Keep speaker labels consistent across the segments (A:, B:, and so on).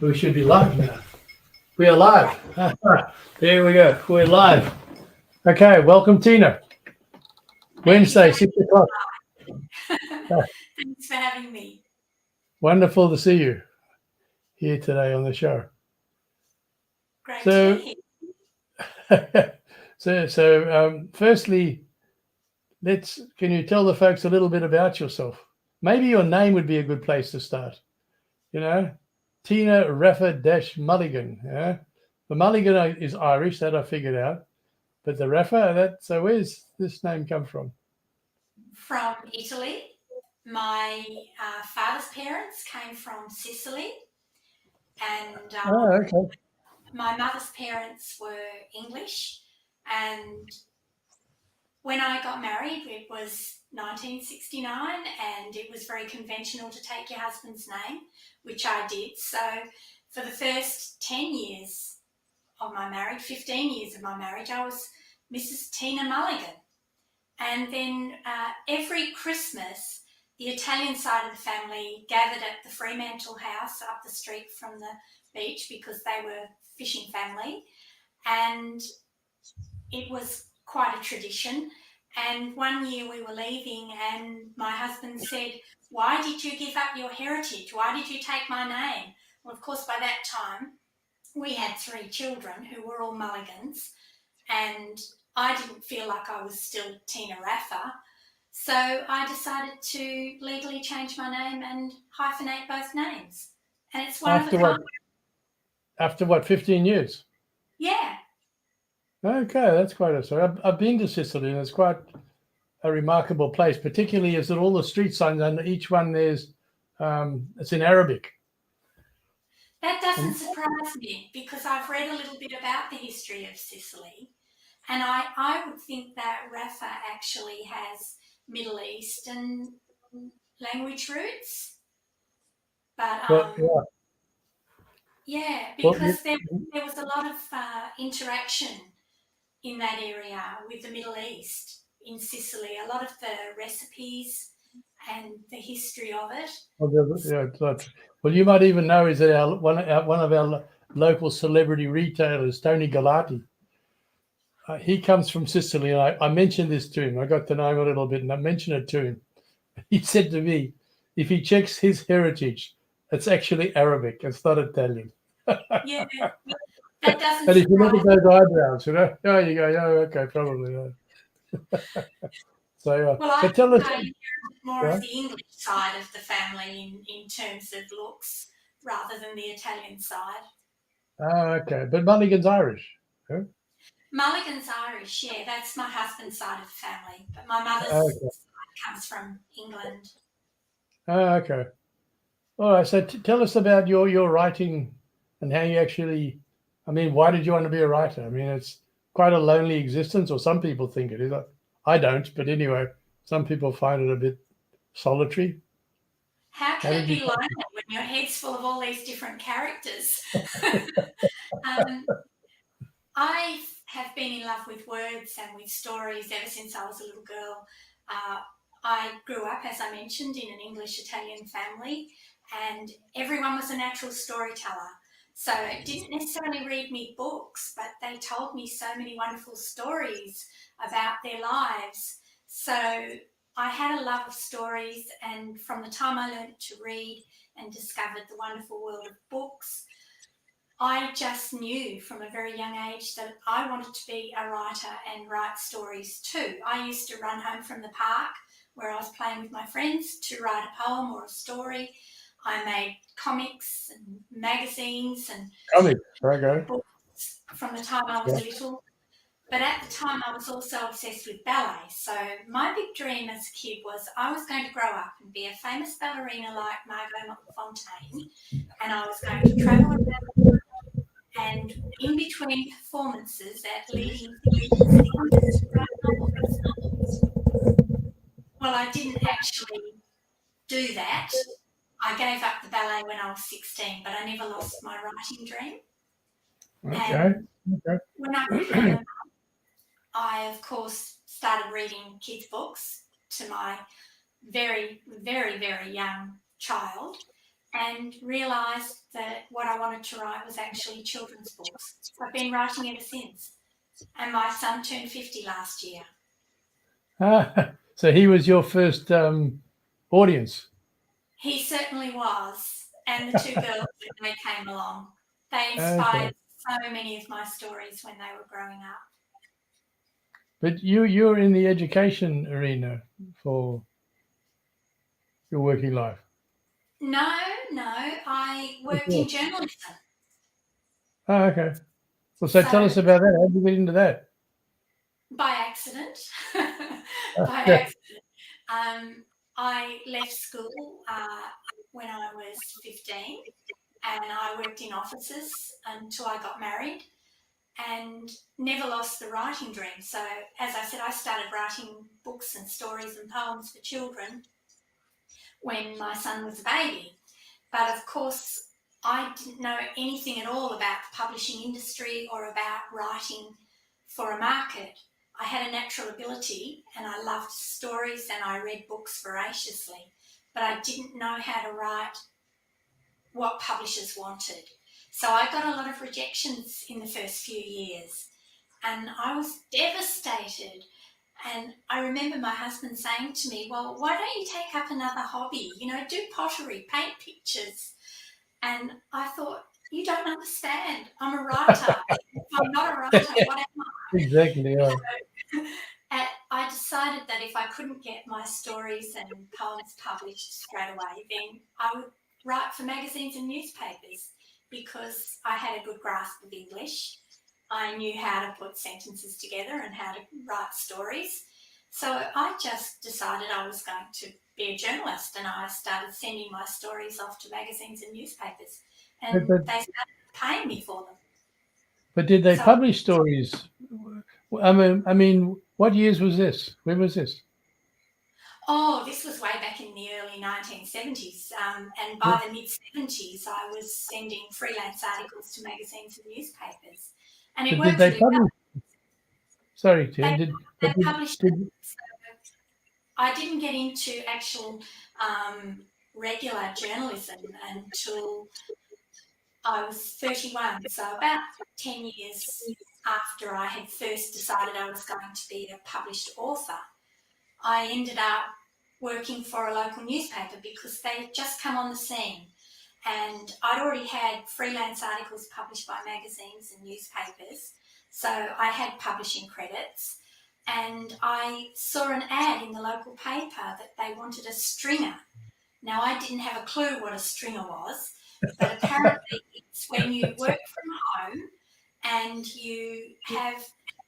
A: We should be live now. We are live. There we go. We're live. Okay, welcome, Teena. Wednesday, 6 o'clock.
B: Thanks for having me.
A: Wonderful to see you here today on the show.
B: Great to be
A: here. Firstly, can you tell the folks a little bit about yourself? Maybe your name would be a good place to start. You know, Teena Raffa-Mulligan. Yeah? The Mulligan is Irish, that I figured out. But the Raffa, so where's this name come from?
B: From Italy. My father's parents came from Sicily. And
A: okay.
B: My mother's parents were English. And when I got married, it was 1969, and it was very conventional to take your husband's name, which I did. So for the first 10 years of my marriage, 15 years of my marriage, I was Mrs. Teena Mulligan. And then every Christmas, the Italian side of the family gathered at the Fremantle house up the street from the beach because they were fishing family. And it was quite a tradition. And one year we were leaving and my husband said, "Why did you give up your heritage? Why did you take my name?" Well, of course, by that time, we had 3 children who were all Mulligans, and I didn't feel like I was still Teena Raffa. So I decided to legally change my name and hyphenate both names. And it's one of a kind.
A: After what, 15 years?
B: Yeah.
A: Okay, that's quite a story. I've been to Sicily, and it's quite a remarkable place, particularly as that all the street signs under each one there's it's in Arabic.
B: That doesn't surprise me because I've read a little bit about the history of Sicily, and I would think that Raffa actually has Middle Eastern language roots. But because there was a lot of interaction in that area with the Middle East in Sicily. A lot of the recipes and the history of it.
A: Well, you might even know is that one of our local celebrity retailers, Tony Galati. He comes from Sicily, and I mentioned this to him. I got to know him a little bit, and I mentioned it to him. He said to me, if he checks his heritage, it's actually Arabic. It's not Italian.
B: Yeah, that doesn't.
A: And if you look at those eyebrows, you you go, okay, probably.
B: I
A: tell us
B: more of the English side of the family in terms of looks rather than the Italian side.
A: Oh, okay. But Mulligan's Irish. Huh?
B: Mulligan's Irish, yeah. That's my husband's side of the family. But my mother's side comes from England.
A: Oh, okay. All right. So tell us about your writing and how you actually, why did you want to be a writer? It's quite a lonely existence, or some people think it is. I don't, but anyway, some people find it a bit solitary.
B: How can it be lonely when your head's full of all these different characters? I have been in love with words and with stories ever since I was a little girl. I grew up, as I mentioned, in an English-Italian family, and everyone was a natural storyteller. So I didn't necessarily read me books, but they told me so many wonderful stories about their lives. So I had a love of stories, and from the time I learned to read and discovered the wonderful world of books, I just knew from a very young age that I wanted to be a writer and write stories too. I used to run home from the park where I was playing with my friends to write a poem or a story. I made comics and magazines and books from the time I was little. But at the time, I was also obsessed with ballet. So my big dream as a kid was I was going to grow up and be a famous ballerina like Margot Fonteyn, and I was going to travel around, and in between performances at leading theatres, write novels. Well, I didn't actually do that. I gave up the ballet when I was 16, but I never lost my writing dream.
A: Okay.
B: When I became a I, of course, started reading kids' books to my very, very, very young child. and realised that what I wanted to write was actually children's books. So I've been writing ever since. And my son turned 50 last year.
A: So he was your first audience.
B: He certainly was. And the two girls when they came along. They
A: Okay.
B: inspired so many of my stories when they were growing up.
A: But you're in the education arena for your working life.
B: No, I worked
A: Yeah.
B: in journalism.
A: Oh, okay. Well, so tell
B: So
A: us about that. How did you get into that?
B: by accident, by
A: Yeah.
B: accident, I left school when I was 15 and I worked in offices until I got married and never lost the writing dream. So, as I said, I started writing books and stories and poems for children when my son was a baby. But of course, I didn't know anything at all about the publishing industry or about writing for a market. I had a natural ability and I loved stories and I read books voraciously, but I didn't know how to write what publishers wanted. So I got a lot of rejections in the first few years and I was devastated. And I remember my husband saying to me, well, why don't you take up another hobby? You know, do pottery, paint pictures. And I thought, you don't understand. I'm a writer. If I'm not a writer, what am
A: Exactly. Yeah.
B: I? And I decided that if I couldn't get my stories and poems published straight away, then I would write for magazines and newspapers because I had a good grasp of English. I knew how to put sentences together and how to write stories. So I just decided I was going to be a journalist and I started sending my stories off to magazines and newspapers
A: But,
B: and
A: but
B: they started paying me for them.
A: but did they
B: So,
A: publish stories? I mean, what years was this? When was this?
B: this was way back in the early 1970s. And
A: Yeah.
B: by the mid 70s, I was sending freelance articles to magazines and newspapers. And it
A: But did
B: worked
A: they
B: really well.
A: publish? Sorry,
B: They,
A: Tim.
B: they published it.
A: Did
B: So I didn't get into actual regular journalism until I was 31, so about 10 years after I had first decided I was going to be a published author. I ended up working for a local newspaper because they had just come on the scene and I'd already had freelance articles published by magazines and newspapers, so I had publishing credits. And I saw an ad in the local paper that they wanted a stringer. Now, I didn't have a clue what a stringer was, but apparently it's when you work from home and you have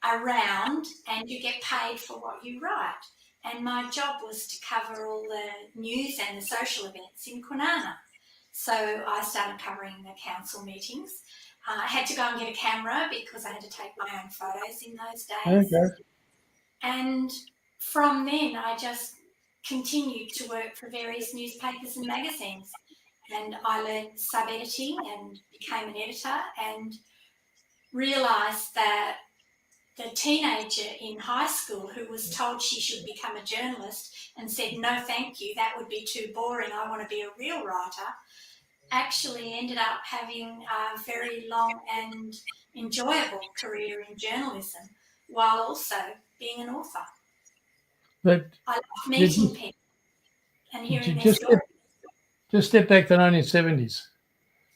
B: a round and you get paid for what you write. And my job was to cover all the news and the social events in Kwinana. So I started covering the council meetings. I had to go and get a camera because I had to take my own photos in those days.
A: okay.
B: And from then, I just continued to work for various newspapers and magazines. And I learned sub editing and became an editor and realised that the teenager in high school who was told she should become a journalist and said, no, thank you, that would be too boring, I want to be a real writer, actually ended up having a very long and enjoyable career in journalism while also being an author.
A: But
B: I love
A: did
B: meeting
A: you,
B: people and
A: did
B: hearing
A: you
B: their stories.
A: just step back to 1970s?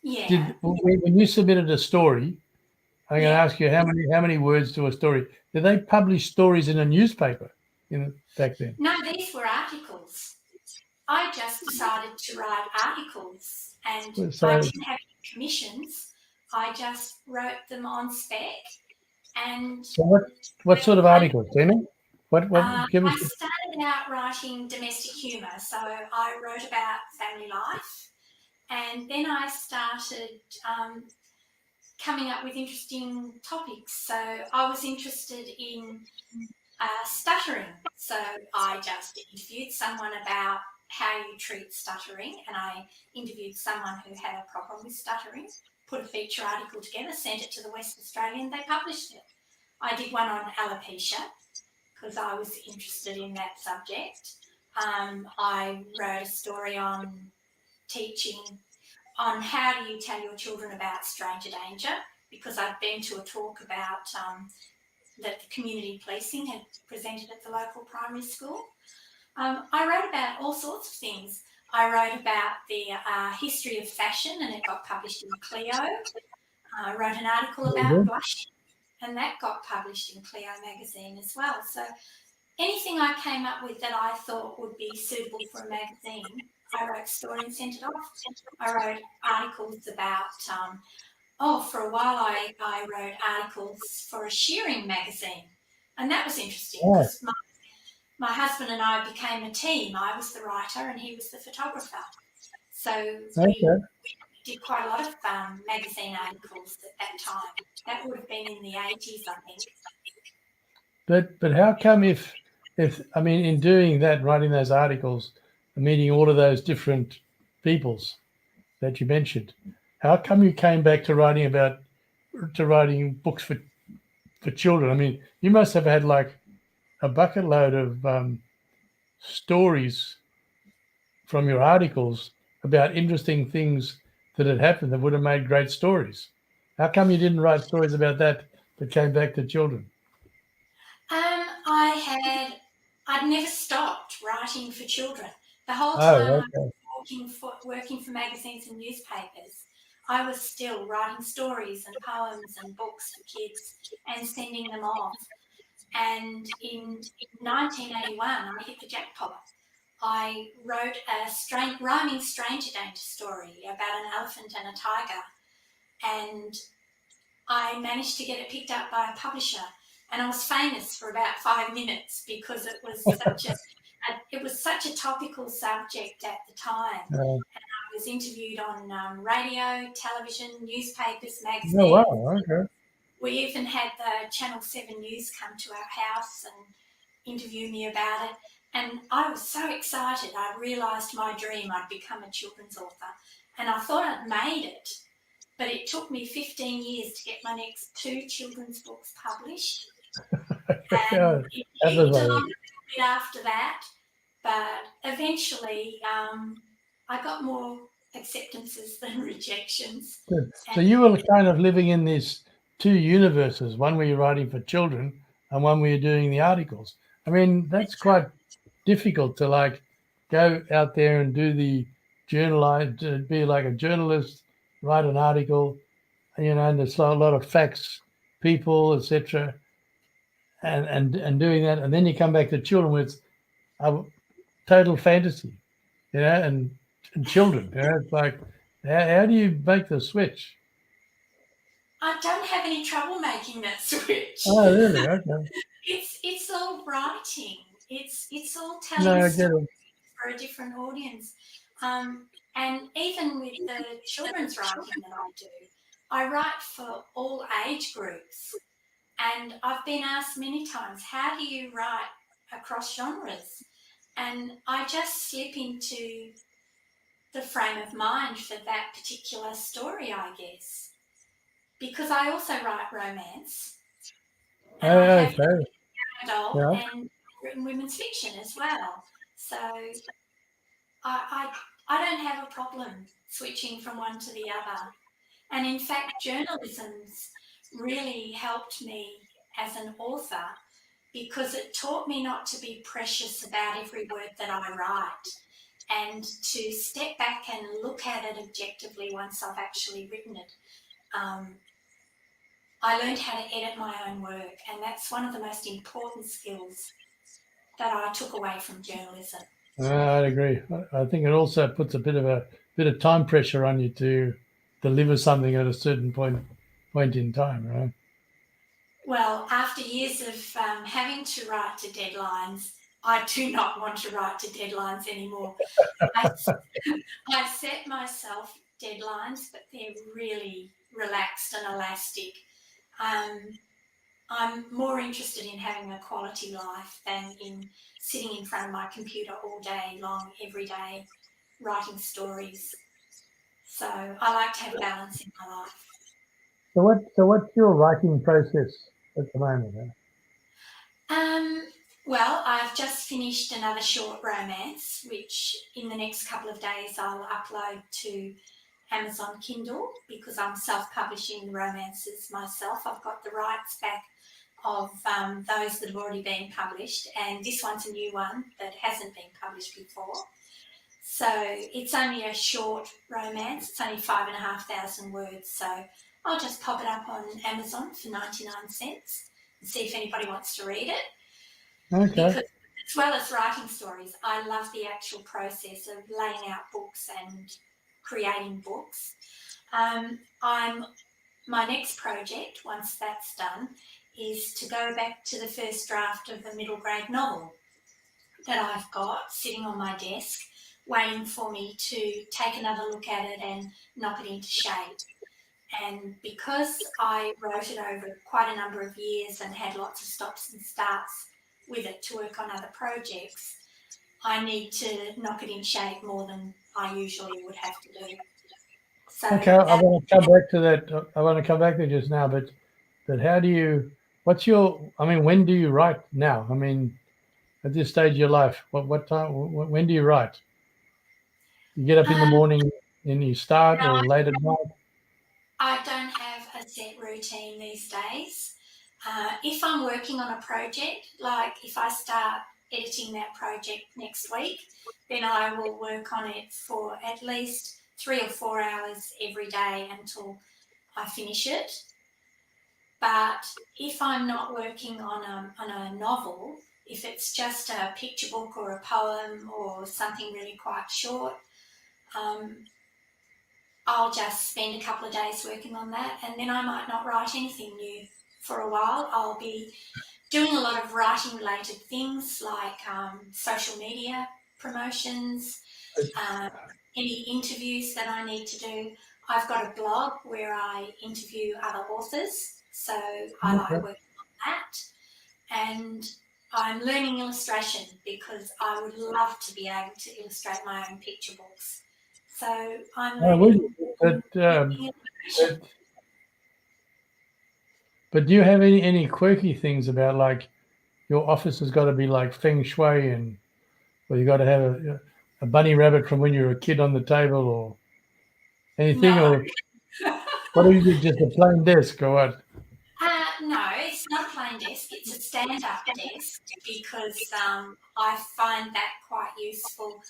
B: Yeah,
A: When you submitted a story, I'm going to
B: yeah.
A: ask you how many words to a story. Did they publish stories in a newspaper back then?
B: No, these were articles. I just decided to write articles and I
A: So,
B: didn't have any commissions. I just wrote them on spec and
A: so what sort of
B: I,
A: articles, Teena? What give us?
B: I started out writing domestic humour. So I wrote about family life and then I started coming up with interesting topics. So I was interested in stuttering. So I just interviewed someone about how you treat stuttering, and I interviewed someone who had a problem with stuttering, put a feature article together, sent it to the West Australian, they published it. I did one on alopecia because I was interested in that subject. I wrote a story on teaching on how do you tell your children about stranger danger, because I'd been to a talk about that the community policing had presented at the local primary school. I wrote about all sorts of things. I wrote about the history of fashion, and it got published in Clio. I wrote an article about blush, and that got published in Clio magazine as well. So anything I came up with that I thought would be suitable for a magazine, I wrote a story and sent it off. I wrote articles about, for a while I wrote articles for a shearing magazine, and that was interesting because my husband and I became a team. I was the writer and he was the photographer. So we did quite a lot of magazine articles at that time. That would have been in the 80s, I think.
A: But how come if I mean, in doing that, writing those articles, meeting all of those different peoples that you mentioned, how come you came back to writing books for children? I mean, you must have had like a bucket load of stories from your articles about interesting things that had happened that would have made great stories. How come you didn't write stories about that but came back to children?
B: I'd never stopped writing for children. The whole
A: Oh,
B: time
A: okay.
B: I was working for magazines and newspapers, I was still writing stories and poems and books for kids and sending them off. And in 1981, I hit the jackpot. I wrote a rhyming stranger danger story about an elephant and a tiger, and I managed to get it picked up by a publisher. And I was famous for about 5 minutes because it was such a topical subject at the time. And I was interviewed on radio, television, newspapers, magazines.
A: Oh, wow, okay.
B: We even had the Channel 7 News come to our house and interview me about it. And I was so excited. I realised my dream. I'd become a children's author. And I thought I'd made it. But it took me 15 years to get my next 2 children's books published. And it peaked a little bit after that. But eventually, I got more acceptances than rejections.
A: Good. So you were kind of living in these 2 universes, one where you're writing for children and one where you're doing the articles. I mean, that's quite difficult to like go out there and do the to be like a journalist, write an article, and there's a lot of facts, people, etc. And doing that, and then you come back to children with a total fantasy, and children, it's like, how do you make the switch?
B: I don't have any trouble making that switch.
A: Oh, really? Okay.
B: It's all writing. It's all telling stories for a different audience. And even with the children's writing that I do, I write for all age groups. And I've been asked many times, how do you write across genres? And I just slip into the frame of mind for that particular story, I guess. Because I also write romance. And I have adult and written women's fiction as well. So I don't have a problem switching from one to the other. And in fact, journalism's really helped me as an author because it taught me not to be precious about every word that I write and to step back and look at it objectively once I've actually written it. I learned how to edit my own work, and that's one of the most important skills that I took away from journalism.
A: I'd agree. I think it also puts a bit of time pressure on you to deliver something at a certain point in time, right?
B: Well, after years of having to write to deadlines, I do not want to write to deadlines anymore. I set myself deadlines, but they're really relaxed and elastic. I'm more interested in having a quality life than in sitting in front of my computer all day long, every day, writing stories. So I like to have balance in my life.
A: So what's your writing process at the moment?
B: Well, I've just finished another short romance, which in the next couple of days I'll upload to Amazon Kindle because I'm self-publishing romances myself. I've got the rights back of those that have already been published, and this one's a new one that hasn't been published before. So it's only a short romance. It's only 5,500 words. So I'll just pop it up on Amazon for 99 cents and see if anybody wants to read it.
A: Okay.
B: Because as well as writing stories, I love the actual process of laying out books and creating books. My next project, once that's done, is to go back to the first draft of the middle grade novel that I've got sitting on my desk, waiting for me to take another look at it and knock it into shape. And because I wrote it over quite a number of years and had lots of stops and starts with it to work on other projects, I need to knock it in shape more than I usually would have to do. So
A: Okay, I want to come back to that. I want to come back to just now, but how do you? What's your? I mean, when do you write now? I mean, at this stage of your life, what time? When do you write? You get up in the morning and you start,
B: no,
A: or late at night?
B: I don't have a set routine these days. If I'm working on a project, like if I start editing that project next week, then I will work on it for at least 3 or 4 hours every day until I finish it. But if I'm not working on a novel, if it's just a picture book or a poem or something really quite short, I'll just spend a couple of days working on that, and then I might not write anything new for a while. I'll be doing a lot of writing related things like social media promotions, any interviews that I need to do. I've got a blog where I interview other authors, so I like
A: Okay.
B: working on that. And I'm learning illustration because I would love to be able to illustrate my own picture books. So I'm learning illustration.
A: But do you have any quirky things about, like, your office has got to be like feng shui, and or you got to have a bunny rabbit from when you were a kid on the table, or anything,
B: No,
A: or what is it? Just a plain desk, or what?
B: no, it's not a plain desk. It's a stand-up desk because I find that quite useful.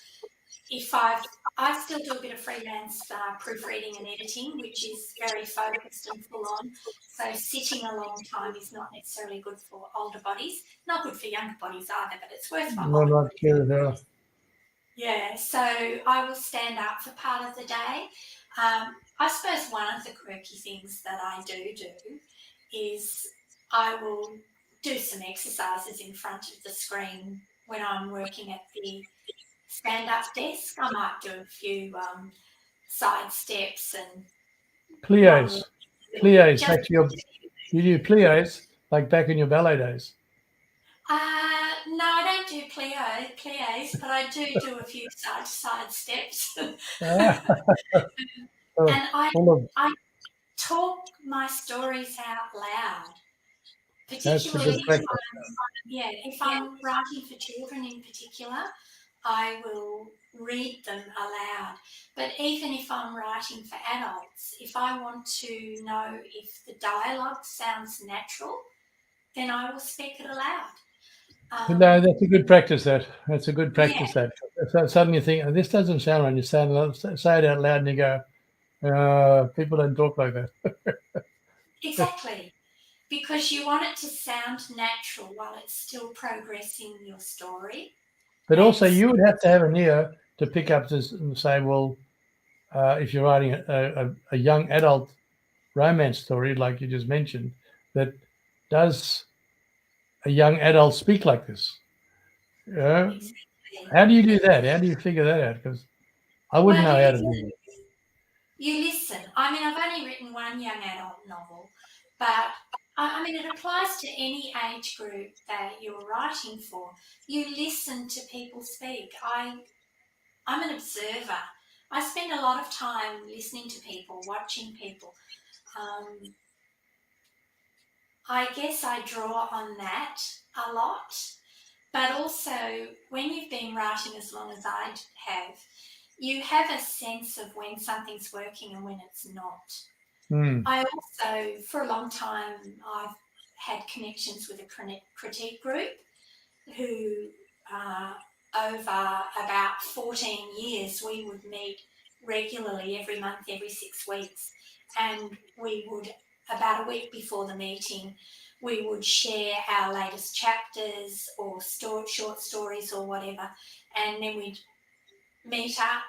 B: I still do a bit of freelance proofreading and editing, which is very focused and full on. So sitting a long time is not necessarily good for older bodies. Not good for younger bodies either, but it's worth my
A: No,
B: while.
A: not sure.
B: Yeah, so I will stand up for part of the day. I suppose one of the quirky things that I do is I will do some exercises in front of the screen when I'm working at the stand-up desk. I might do a few side steps and one
A: Plies,
B: little bit.
A: plies.
B: Just
A: Back to you do plies like back in your ballet days.
B: no, I don't do plies, but I do a few side steps, and
A: Ah, oh,
B: I
A: full of.
B: I talk my stories out loud,
A: That's a
B: particularly
A: good practice.
B: if I'm writing for children in particular, I will read them aloud. But even if I'm writing for adults, if I want to know if the dialogue sounds natural, then I will speak it aloud.
A: No, that's a good practice. That's a good
B: Yeah,
A: practice. That so suddenly you think, "Oh, this doesn't sound right." You say it out loud, and you go, "People don't talk like that."
B: exactly. Because you want it to sound natural while it's still progressing your story.
A: But also,
B: And
A: you would have to have an ear to pick up this and say, well, if you're writing a young adult romance story, like you just mentioned, that does a young adult speak like this?
B: exactly.
A: How do you do that? How do you figure that out? Because I wouldn't
B: Well,
A: know how to do that.
B: you listen. I mean, I've only written one young adult novel, but I mean, it applies to any age group that you're writing for. You listen to people speak. I'm an observer. I spend a lot of time listening to people, watching people. Um, I guess I draw on that a lot. But also, when you've been writing as long as I have, you have a sense of when something's working and when it's not.
A: Mm.
B: I also, for a long time, I've had connections with a critique group who, over about 14 years, we would meet regularly every month, every 6 weeks, and we would, about a week before the meeting, we would share our latest chapters or short stories or whatever, and then we'd meet up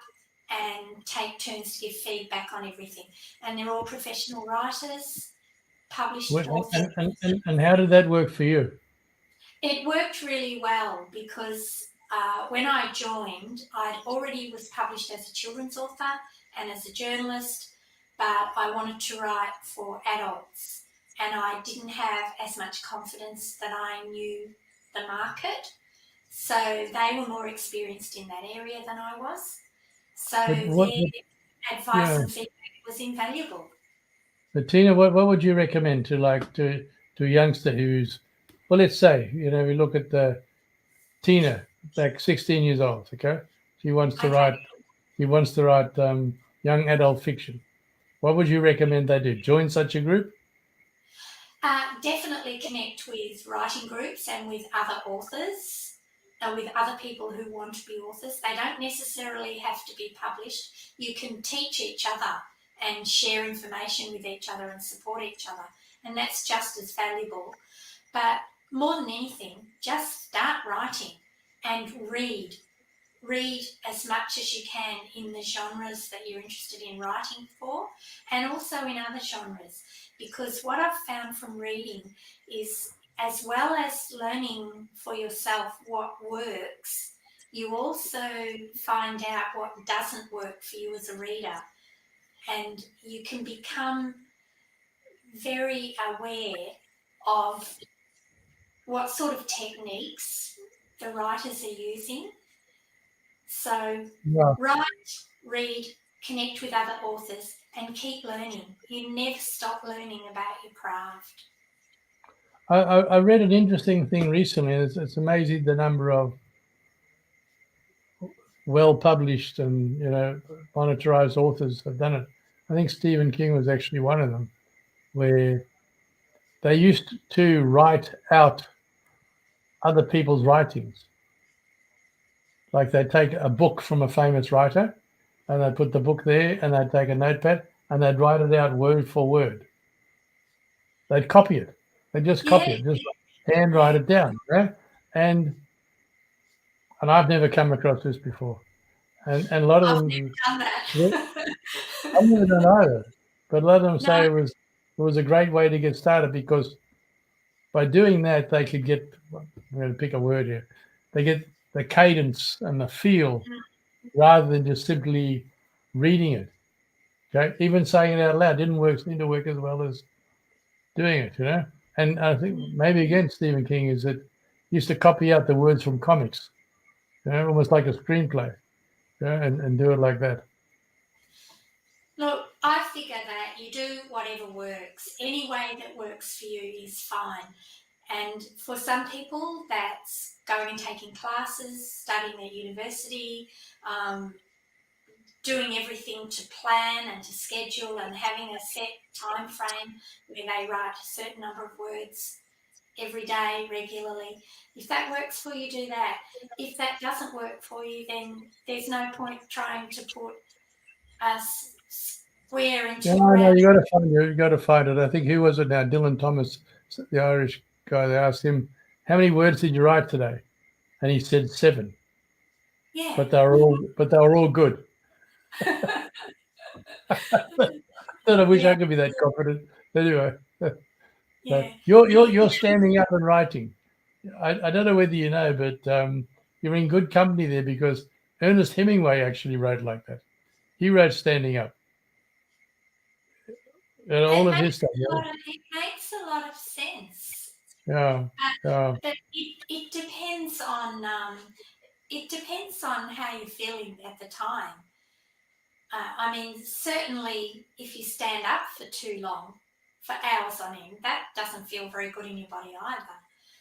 B: and take turns to give feedback on everything. And they're all professional writers, published authors.
A: And how did that work for you?
B: It worked really well because when I joined, I'd already was published as a children's author and as a journalist, but I wanted to write for adults, and I didn't have as much confidence that I knew the market. So they were more experienced in that area than I was. So
A: But
B: their advice
A: yeah,
B: and feedback was invaluable.
A: but Teena, what would you recommend to a youngster who's, well, let's say, we look at the Teena, like 16 years old, okay? She wants to
B: Okay.
A: write young adult fiction. What would you recommend they do? Join such a group?
B: Definitely connect with writing groups and with other authors, with other people who want to be authors. They don't necessarily have to be published. You can teach each other and share information with each other and support each other, and that's just as valuable. But more than anything, just start writing and read. Read as much as you can in the genres that you're interested in writing for, and also in other genres, because what I've found from reading is, as well as learning for yourself what works, you also find out what doesn't work for you as a reader, and you can become very aware of what sort of techniques the writers are using. So
A: Yeah.
B: write, read, connect with other authors, and keep learning. You never stop learning about your craft.
A: I read an interesting thing recently. It's amazing the number of well published and monetized authors have done it. I think Stephen King was actually one of them, where they used to write out other people's writings. Like they'd take a book from a famous writer and they'd put the book there and they'd take a notepad and they'd write it out word for word. They'd copy it. They'd just
B: Yeah,
A: copy it, just handwrite it down. Yeah? And I've never come across this before. And a lot of
B: I've
A: them,
B: never done that.
A: I've never done either, but a lot of them
B: No,
A: say it was a great way to get started because by doing that they could get, I'm going to pick a word here, they get the cadence and the feel rather than just simply reading it. Okay, even saying it out loud seem to work as well as doing it. And I think maybe again Stephen King is that he used to copy out the words from comics, almost like a screenplay, and do it like that.
B: look, I figure that you do whatever works. Any way that works for you is fine. And for some people, that's going and taking classes, studying at university, um, doing everything to plan and to schedule and having a set time frame where they write a certain number of words every day regularly. If that works for you, do that. If that doesn't work for you, then there's no point trying to put a square
A: Yeah,
B: into a
A: no,
B: round.
A: you got to find it. You got to find it. I think who was it now? Dylan Thomas, the Irish guy. They asked him, "How many words did you write today?" And he said 7,
B: Yeah.
A: but they were all good. I wish
B: Yeah.
A: I could be that confident. Anyway, but
B: Yeah.
A: you're standing up and writing. I don't know whether you know, but you're in good company there because Ernest Hemingway actually wrote like that. He wrote standing up, and all of his stuff.
B: It makes a lot of sense.
A: Yeah, yeah,
B: But it depends on how you're feeling at the time. I mean, certainly if you stand up for too long, for hours on end, that doesn't feel very good in your body either.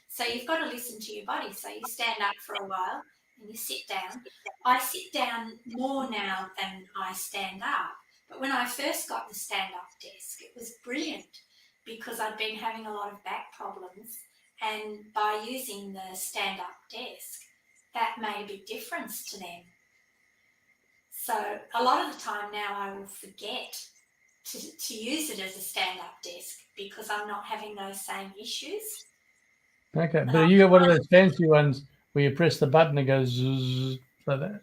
B: So you've got to listen to your body. So you stand up for a while and you sit down. I sit down more now than I stand up. But when I first got the stand-up desk, it was brilliant because I'd been having a lot of back problems. And by using the stand-up desk, that made a big difference to them. So a lot of the time now I will forget to use it as a stand-up desk because I'm not having those same issues.
A: Okay, but you got one of those fancy ones where you press the button and it goes zzz, like that.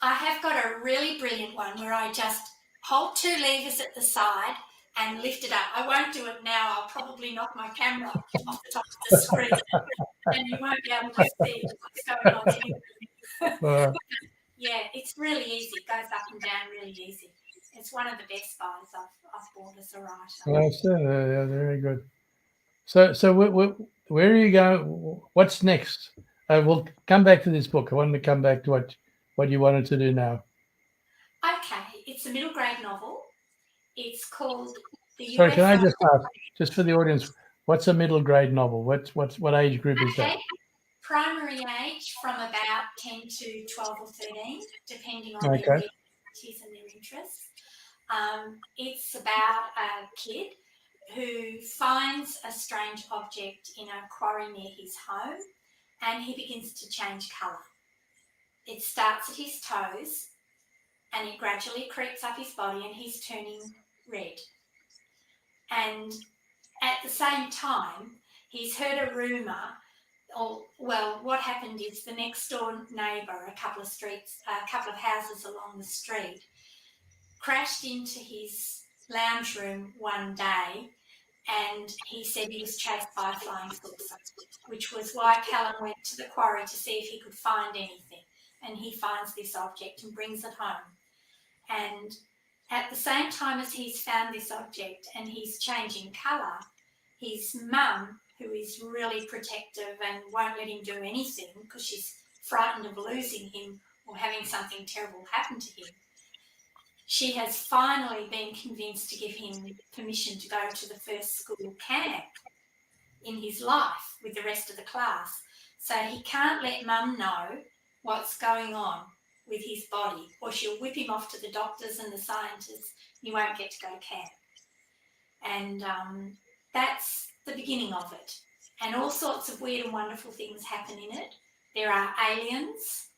B: I have got a really brilliant one where I just hold two levers at the side and lift it up. I won't do it now. I'll probably knock my camera off the top of the screen and you won't be able to see what's going on. Yeah, it's really easy. It goes up and down really easy. It's one of the best buys I've bought as a writer.
A: Yes, yeah, very good. So where are you going? What's next? We'll come back to this book. I wanted to come back to what you wanted to do now.
B: Okay, it's a middle grade novel. It's called The
A: Sorry, can I
B: UFO.
A: just ask, just for the audience, what's a middle grade novel? What age group is that?
B: Primary age from about 10 to 12 or 13, depending on
A: Okay.
B: their reading abilities and their interests. It's about a kid who finds a strange object in a quarry near his home and he begins to change colour. It starts at his toes and it gradually creeps up his body and he's turning red. And at the same time, he's heard a rumour, what happened is the next door neighbour, a couple of houses along the street, crashed into his lounge room one day and he said he was chased by a flying saucer, which was why Callum went to the quarry to see if he could find anything. And he finds this object and brings it home. And at the same time as he's found this object and he's changing colour, his mum, who is really protective and won't let him do anything because she's frightened of losing him or having something terrible happen to him, she has finally been convinced to give him permission to go to the first school camp in his life with the rest of the class. So he can't let mum know what's going on with his body or she'll whip him off to the doctors and the scientists. He won't get to go camp. And that's the beginning of it. And all sorts of weird and wonderful things happen in it. There are aliens.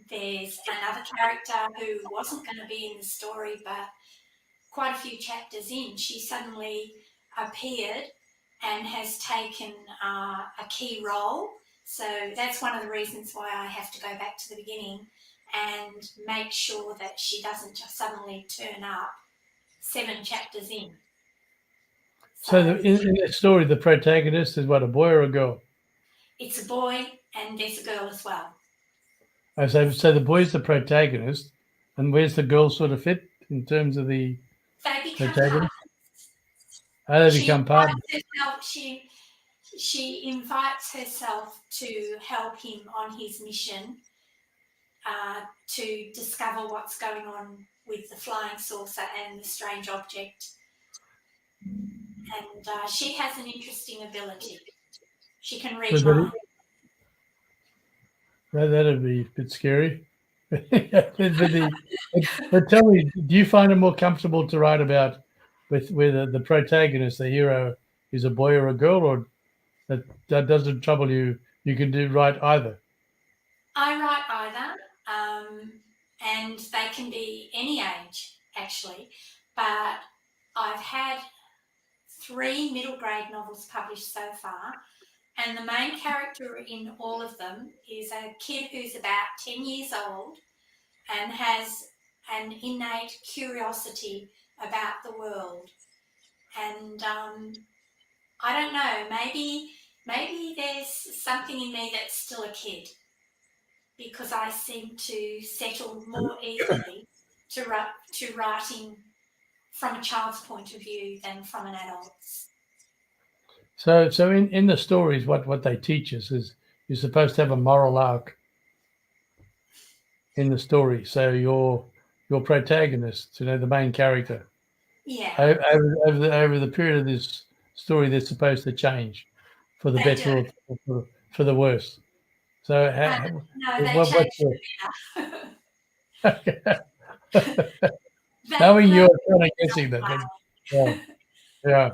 B: There's another character who wasn't going to be in the story, but quite a few chapters in, she suddenly appeared and has taken a key role. So that's one of the reasons why I have to go back to the beginning and make sure that she doesn't just suddenly turn up 7 chapters in.
A: So in the story, the protagonist is what, a boy or a girl?
B: It's a boy and there's a girl as well.
A: Oh, so the boy's the protagonist, and where's the girl sort of fit in terms of the
B: They become
A: protagonist?
B: partners.
A: How they become partners?
B: She invites herself to help him on his mission to discover what's going on with the flying saucer and the strange object. And she has an interesting ability. She can read minds.
A: That'd be a bit scary. But tell me, do you find it more comfortable to write about with where the protagonist, the hero, is a boy or a girl, or that doesn't trouble you? You can write either.
B: I write either, and they can be any age actually. But I've had 3 middle grade novels published so far. And the main character in all of them is a kid who's about 10 years old and has an innate curiosity about the world. And I don't know, maybe there's something in me that's still a kid because I seem to settle more easily to writing from a child's point of view than from an adult's.
A: So in the stories, what they teach us is you're supposed to have a moral arc in the story. So your protagonist, the main character, over the period of this story, they're supposed to change for the better or for the worse. So,
B: no, they
A: what's
B: changed
A: your,
B: the better.
A: knowing
B: they
A: you're kind of guessing that? Yeah, yeah.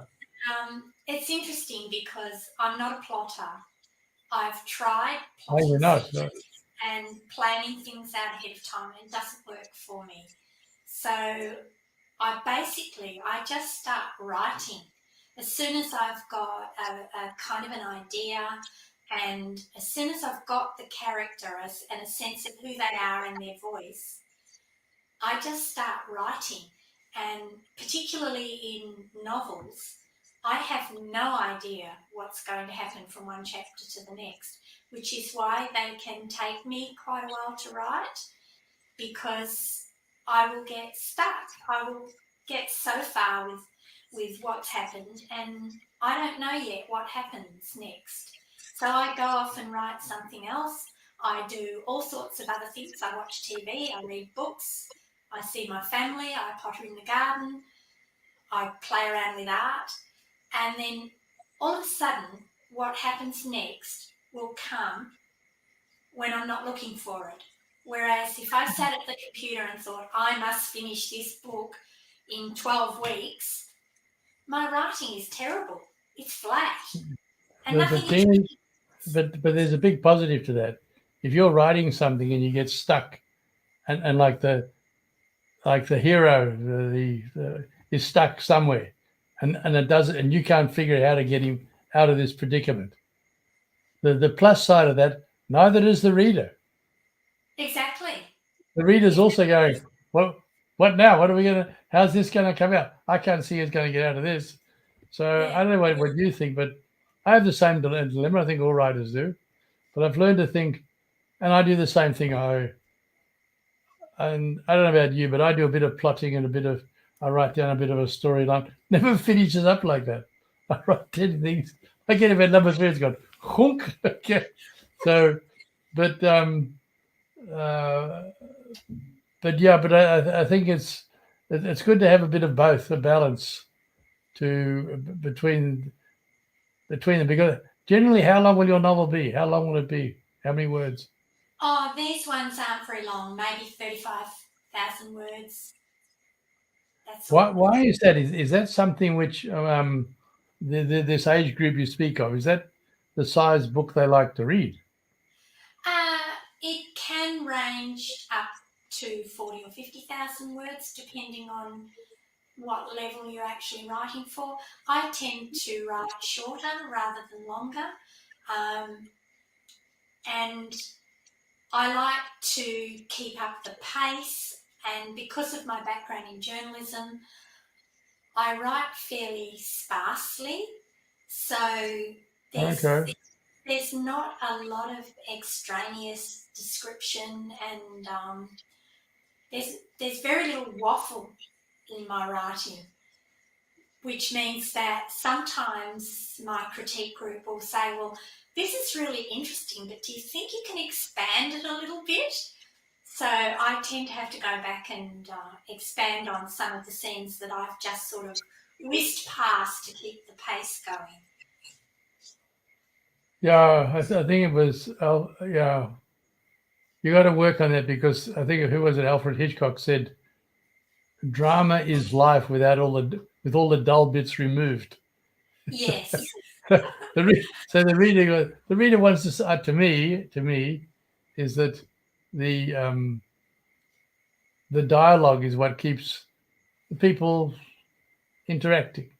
B: It's interesting because I'm not a plotter. I've tried
A: No,
B: plotting
A: you're not.
B: sketches and planning things out ahead of time, and it doesn't work for me. So I just start writing. As soon as I've got a kind of an idea, and as soon as I've got the character and a sense of who they are and their voice, I just start writing. And particularly in novels, I have no idea what's going to happen from one chapter to the next, which is why they can take me quite a while to write, because I will get stuck. I will get so far with what's happened, and I don't know yet what happens next. So I go off and write something else. I do all sorts of other things. I watch TV, I read books, I see my family, I potter in the garden, I play around with art, and then all of a sudden, what happens next will come when I'm not looking for it. Whereas if I sat at the computer and thought, I must finish this book in 12 weeks, my writing is terrible. It's flat. And nothing is.
A: But there's a big positive to that. If you're writing something and you get stuck, and like the hero, is stuck somewhere, and it doesn't, and you can't figure out how to get him out of this predicament. The plus side of that, neither is the reader.
B: Exactly.
A: The reader's also going, what now? What are we gonna? How's this gonna come out? I can't see who's going to get out of this. So
B: Yeah.
A: I don't know what you think, but I have the same dilemma. I think all writers do, but I've learned to think, and I do the same thing. And I don't know about you, but I do a bit of plotting and I write down a bit of a storyline. Never finishes up like that. I write 10 things. I get about number 3, it's gone, hunk. Okay. So, but, uh, but I think it's good to have a bit of both, a balance between them. Because generally, how long will your novel be? How long will it be? How many words?
B: Oh, these ones aren't very long, maybe 35,000 words. That's all.
A: Why is that? Is that something which this age group you speak of, is that the size book they like to read?
B: It can range up to 40 or 50,000 words, depending on what level you're actually writing for. I tend to write shorter rather than longer, and I like to keep up the pace. And because of my background in journalism, I write fairly sparsely, so
A: Okay.
B: there's not a lot of extraneous description, and there's very little waffle in my writing, which means that sometimes my critique group will say, well, this is really interesting, but do you think you can expand it a little bit? So I tend to have to go back and expand on some of the scenes that I've just sort of whisked past to keep the pace going.
A: Yeah, I think it was. Yeah, you got to work on that, because I think, who was it? Alfred Hitchcock said, "Drama is life with all the dull bits removed."
B: Yes.
A: So the reader wants to say, to me, is that the the dialogue is what keeps the people interacting.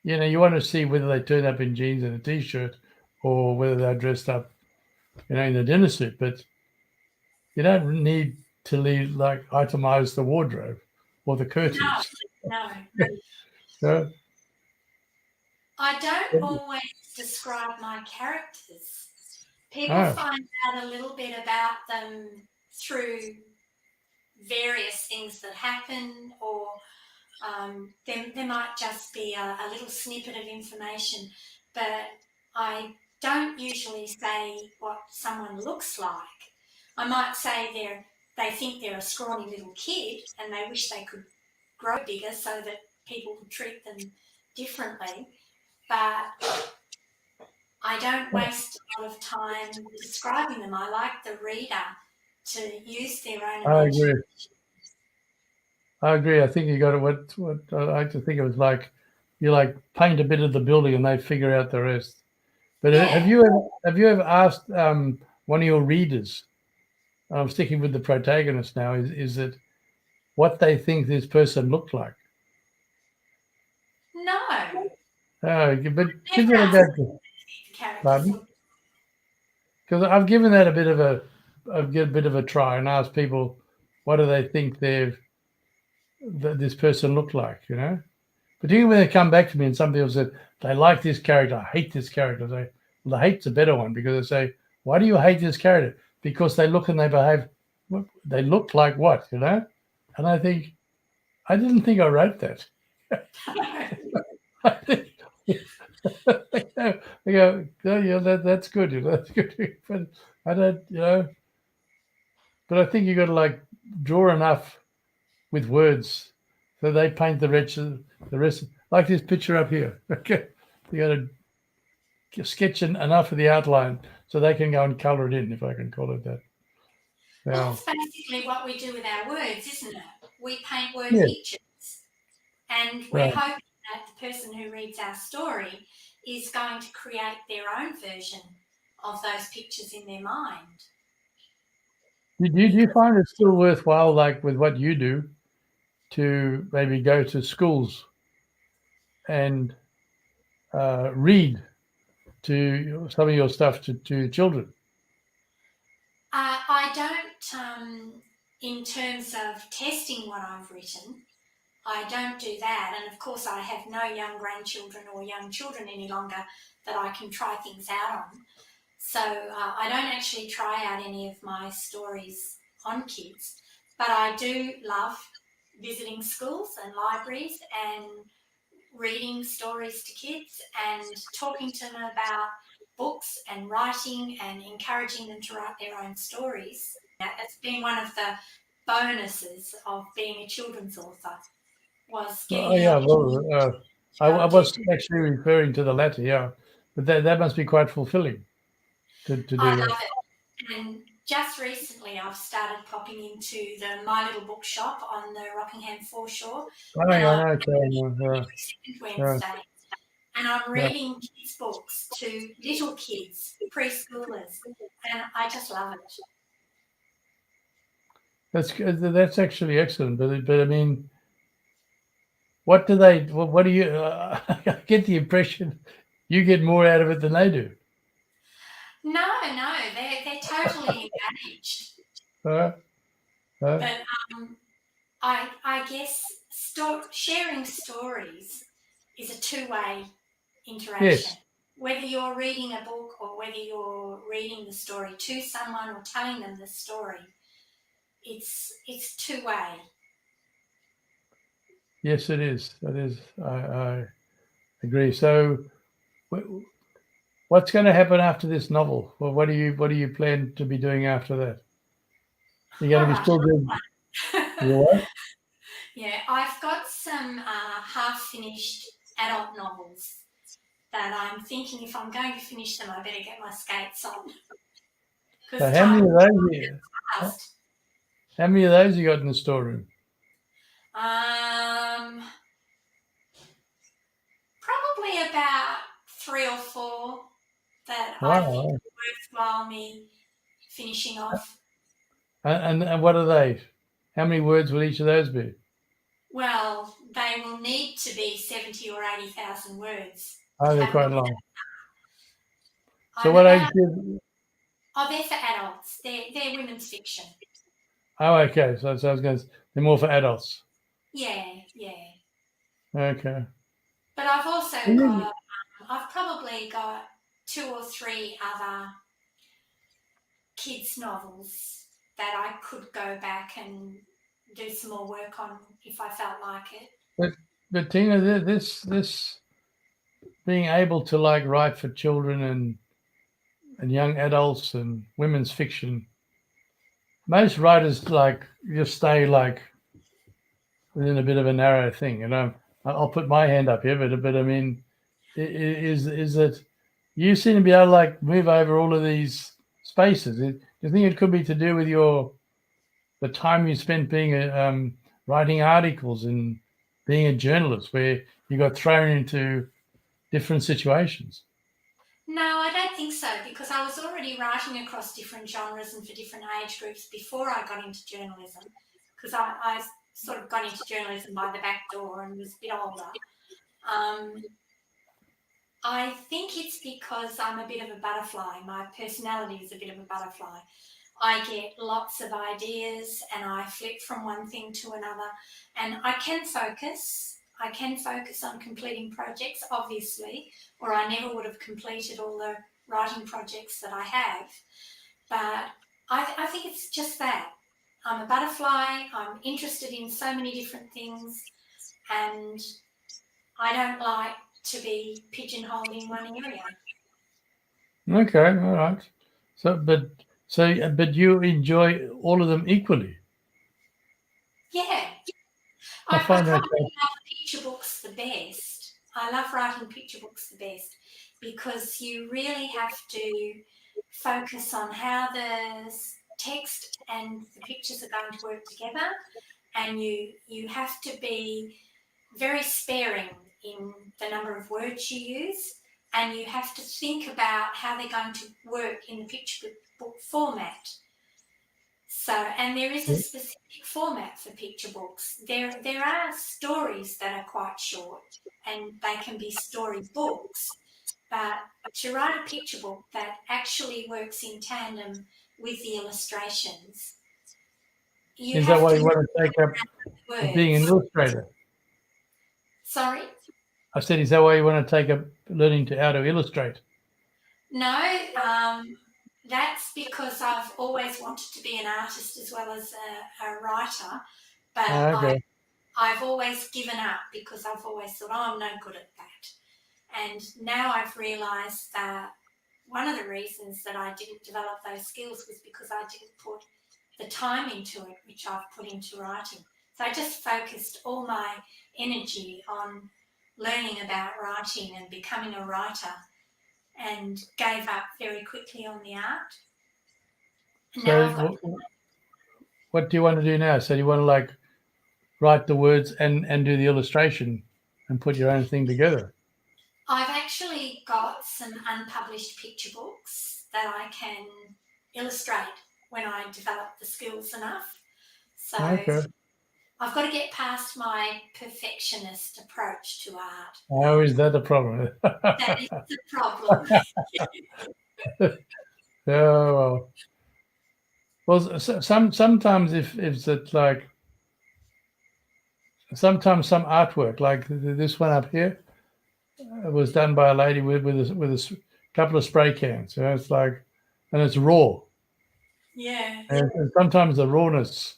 A: You want to see whether they turn up in jeans and a t-shirt, or whether they're dressed up, in a dinner suit. But you don't need to itemize the wardrobe or the curtains.
B: No.
A: So,
B: I don't always describe my characters. People
A: oh,
B: find out a little bit about them through various things that happen, or there might just be a little snippet of information, but I don't usually say what someone looks like. I might say they think they're a scrawny little kid and they wish they could grow bigger so that people would treat them differently. But I don't waste a lot of time describing them. I like the reader to use their own
A: I
B: imagination.
A: agree. I agree. I think you got it. What I like to think it was like you like paint a bit of the building and they figure out the rest. But
B: Yeah.
A: have you ever asked one of your readers? I'm sticking with the protagonist now. Is it what they think this person looked like?
B: No.
A: But give
B: Never
A: that a
B: asked
A: go.
B: the characters.
A: Pardon? Because I've given that a bit of a try and asked people what do they think that this person looked like, you know? Particularly when they come back to me and some people said they like this character, I hate this character. I say, well, the hate's a better one because they say, why do you hate this character? Because they look and they behave. They look like what, you know? And I think I didn't think I wrote that. I think, they go, oh, yeah, that's good, you know, that's good. But I don't, you know. But I think you got to like draw enough with words so they paint the rest, like this picture up here. Okay, you got to sketch enough of the outline so they can go and colour it in, if I can call it that.
B: Well,
A: Now,
B: that's basically what we do with our words, isn't it? We paint word
A: yeah,
B: pictures. And we're
A: right.
B: hoping that the person who reads our story is going to create their own version of those pictures in their mind.
A: Do you find it still worthwhile, like with what you do, to maybe go to schools and read to some of your stuff to children?
B: I don't, in terms of testing what I've written, I don't do that. And of course, I have no young grandchildren or young children any longer that I can try things out on. So I don't actually try out any of my stories on kids, but I do love visiting schools and libraries and reading stories to kids and talking to them about books and writing and encouraging them to write their own stories. That's been one of the bonuses of being a children's author, was
A: Oh
B: getting the
A: yeah,
B: opportunity
A: well,
B: to go
A: I
B: and do
A: was actually referring to the latter, yeah, but that must be quite fulfilling to
B: I
A: do that.
B: love it. And just recently, I've started popping into the My Little Bookshop on the Rockingham foreshore,
A: Oh
B: and
A: yeah,
B: I'm
A: I know, okay,
B: every second
A: yeah,
B: Wednesday, and I'm
A: yeah.
B: reading kids' books to little kids, preschoolers, and I just love it.
A: That's actually excellent, but I mean, what do they? What do you? I get the impression you get more out of it than they do.
B: No, they're totally engaged,
A: Uh, uh,
B: but I guess sharing stories is a two-way interaction.
A: yes,
B: Whether you're reading a book or whether you're reading the story to someone or telling them the story, it's two-way.
A: yes, it is. It is. I agree. So, what's going to happen after this novel? Well, what do you plan to be doing after that? You're going
B: All
A: to be
B: right.
A: still doing what?
B: Yeah, I've got some half-finished adult novels that I'm thinking if I'm going to finish them, I better get my skates on
A: So,
B: because time passed.
A: how many of those you got in the storeroom?
B: Um, Probably about 3 or 4 that I think
A: Wow.
B: are worthwhile me finishing off.
A: And what are they? How many words will each of those be?
B: Well, they will need to be 70 or 80,000 words
A: Oh,
B: to
A: they're
B: have them.
A: quite long. So,
B: I'm
A: what age?
B: about, they're for adults. They're women's fiction.
A: Oh, okay. So I was going to. They're more for adults.
B: Yeah.
A: Okay.
B: But I've also
A: Mhm.
B: got, I've probably got 2 or 3 other kids' novels that I could go back and do some more work on if I felt like it.
A: But Tina, this being able to like write for children and young adults and women's fiction, most writers like just stay like within a bit of a narrow thing. You know, I'll put my hand up here, but I mean, is it you seem to be able to like move over all of these spaces. Do you think it could be to do with the time you spent being writing articles and being a journalist, where you got thrown into different situations?
B: No, I don't think so, because I was already writing across different genres and for different age groups before I got into journalism, because I sort of got into journalism by the back door and was a bit older. I think it's because I'm a bit of a butterfly. My personality is a bit of a butterfly. I get lots of ideas and I flip from one thing to another, and I can focus. I can focus on completing projects, obviously, or I never would have completed all the writing projects that I have. But I think it's just that. I'm a butterfly. I'm interested in so many different things, and I don't like to be pigeonholed in one area.
A: Okay, all right. But you enjoy all of them equally.
B: Yeah,
A: I
B: I
A: find that.
B: probably love picture books the best. I love writing picture books the best because you really have to focus on how the text and the pictures are going to work together, and you have to be very sparing in the number of words you use, and you have to think about how they're going to work in the picture book format. So, and there is a specific format for picture books. There are stories that are quite short, and they can be story books. But to write a picture book that actually works in tandem with the illustrations, you
A: Is that
B: have
A: why
B: to
A: you
B: look
A: want to take up
B: at
A: being an
B: words.
A: illustrator?
B: Sorry?
A: I said, is that why you want to take up learning how to illustrate?
B: No, that's because I've always wanted to be an artist as well as a writer, but
A: Okay.
B: I've always given up because I've always thought, oh, I'm no good at that. And now I've realised that one of the reasons that I didn't develop those skills was because I didn't put the time into it, which I've put into writing. So I just focused all my energy on learning about writing and becoming a writer, and gave up very quickly on the art. And now I've got.
A: So what do you want to do now? So do you want to like write the words and do the illustration and put your own thing together?
B: I've actually got some unpublished picture books that I can illustrate when I develop the skills enough. So
A: Okay.
B: I've got to get past my perfectionist approach to art.
A: How is that a problem?
B: That is the problem.
A: Oh well, sometimes if it's like sometimes some artwork like this one up here was done by a lady with a couple of spray cans. You know, it's like, and it's raw.
B: Yeah.
A: And sometimes the rawness,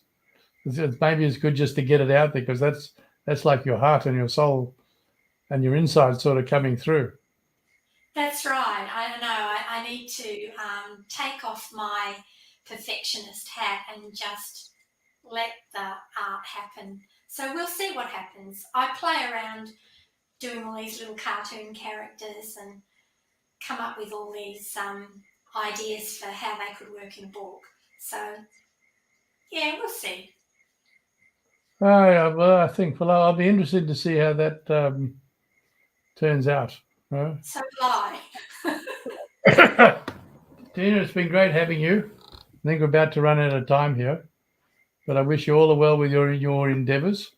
A: maybe it's good just to get it out there because that's like your heart and your soul and your inside sort of coming through.
B: That's right. I don't know. I need to take off my perfectionist hat and just let the art happen. So we'll see what happens. I play around doing all these little cartoon characters and come up with all these ideas for how they could work in a book. So, yeah, we'll see.
A: Oh, yeah, well, I think I'll be interested to see how that turns out. Right?
B: So will I.
A: Tina, it's been great having you. I think we're about to run out of time here, but I wish you all the well with your endeavours,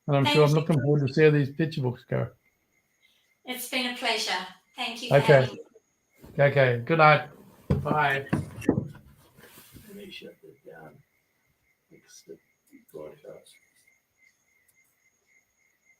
A: and I'm sure
B: Thank
A: I'm
B: you.
A: looking forward to see how these picture books go.
B: It's been a pleasure. Thank you for
A: Okay.
B: having me.
A: Okay. Good night. Bye. Let me shut this down. Fix the broadcast.